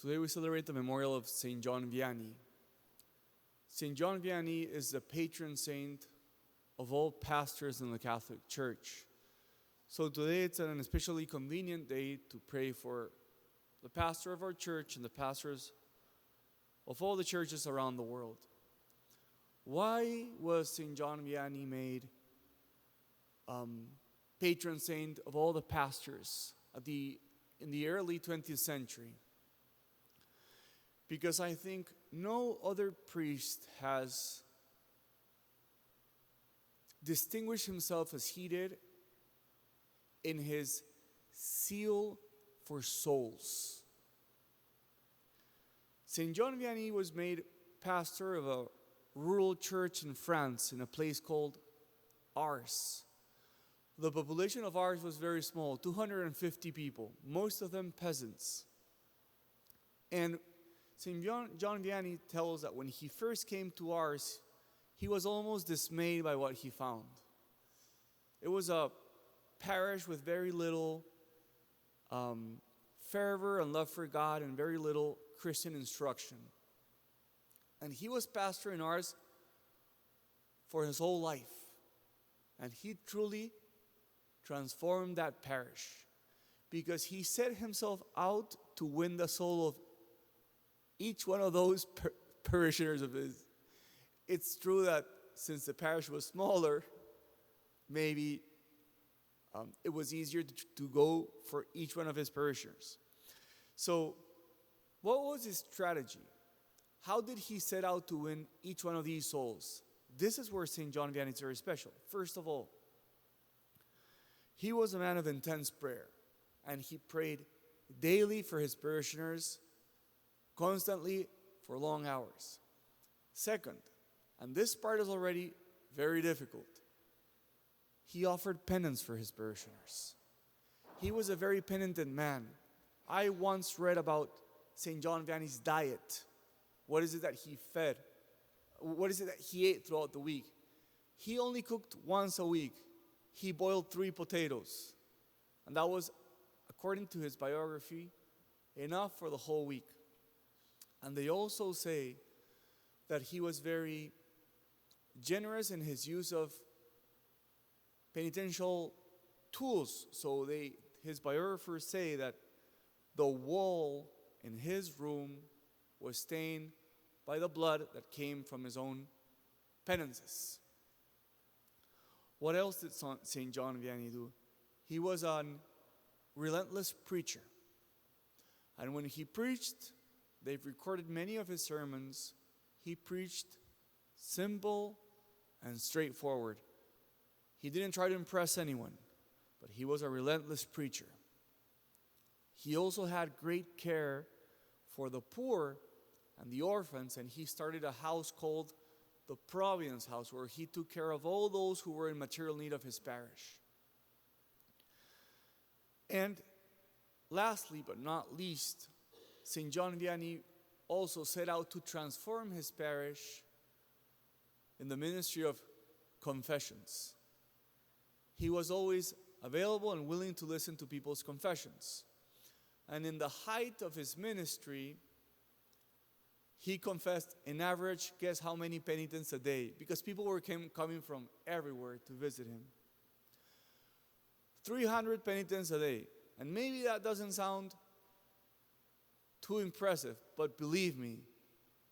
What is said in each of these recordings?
Today we celebrate the memorial of St. John Vianney. St. John Vianney is the patron saint of all pastors in the Catholic Church. So today it's an especially convenient day to pray for the pastor of our church and the pastors of all the churches around the world. Why was St. John Vianney made patron saint of all the pastors in the early 20th century? Because I think no other priest has distinguished himself as he did in his zeal for souls. St. John Vianney was made pastor of a rural church in France in a place called Ars. The population of Ars was very small, 250 people, most of them peasants. And St. John Vianney tells that when he first came to Ars, he was almost dismayed by what he found. It was a parish with very little fervor and love for God and very little Christian instruction. And he was pastor in Ars for his whole life. And he truly transformed that parish because he set himself out to win the soul of each one of those parishioners of his. It's true that since the parish was smaller, maybe it was easier to go for each one of his parishioners. So, what was his strategy? How did he set out to win each one of these souls? This is where St. John Vianney is very special. First of all, he was a man of intense prayer, and he prayed daily for his parishioners, constantly for long hours. Second, and this part is already very difficult, he offered penance for his parishioners. He was a very penitent man. I once read about St. John Vianney's diet. What is it that he fed? What is it that he ate throughout the week? He only cooked once a week. He boiled 3 potatoes. And that was, according to his biography, enough for the whole week. And they also say that he was very generous in his use of penitential tools. So his biographers say that the wall in his room was stained by the blood that came from his own penances. What else did St. John Vianney do? He was a relentless preacher. And when he preached, they've recorded many of his sermons. He preached simple and straightforward. He didn't try to impress anyone, but he was a relentless preacher. He also had great care for the poor and the orphans, and he started a house called the Providence House, where he took care of all those who were in material need of his parish. And lastly, but not least, St. John Vianney also set out to transform his parish in the ministry of confessions. He was always available and willing to listen to people's confessions. And in the height of his ministry, he confessed an average, guess how many penitents a day? Because people were coming from everywhere to visit him. 300 penitents a day. And maybe that doesn't sound too impressive, but believe me,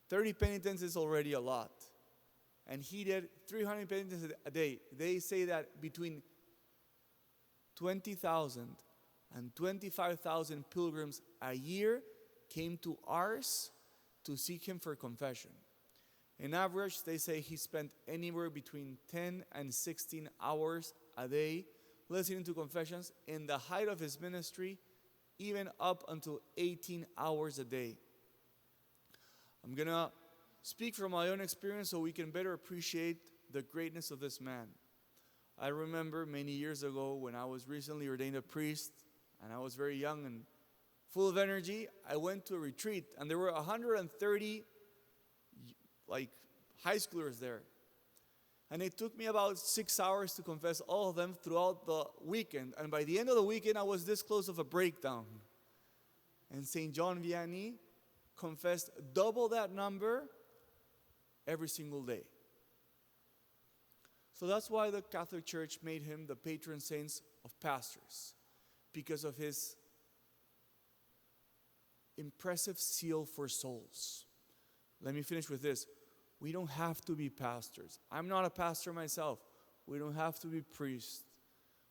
30 penitents is already a lot. And he did 300 penitents a day. They say that between 20,000 and 25,000 pilgrims a year came to Ars to seek him for confession. In average, they say he spent anywhere between 10 and 16 hours a day listening to confessions. In the height of his ministry, even up until 18 hours a day. I'm going to speak from my own experience so we can better appreciate the greatness of this man. I remember many years ago when I was recently ordained a priest and I was very young and full of energy, I went to a retreat and there were 130 high schoolers there. And it took me about 6 hours to confess all of them throughout the weekend. And by the end of the weekend, I was this close of a breakdown. And St. John Vianney confessed double that number every single day. So that's why the Catholic Church made him the patron saint of pastors, because of his impressive zeal for souls. Let me finish with this. We don't have to be pastors. I'm not a pastor myself. We don't have to be priests.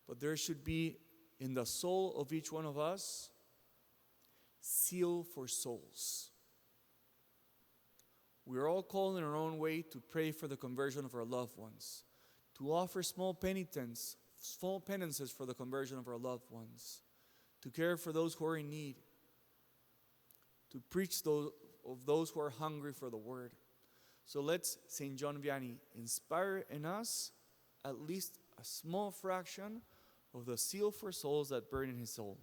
But there should be in the soul of each one of us zeal for souls. We are all called in our own way to pray for the conversion of our loved ones, to offer small penances for the conversion of our loved ones, to care for those who are in need, to preach of those who are hungry for the word. So let's, St. John Vianney, inspire in us at least a small fraction of the zeal for souls that burn in his soul.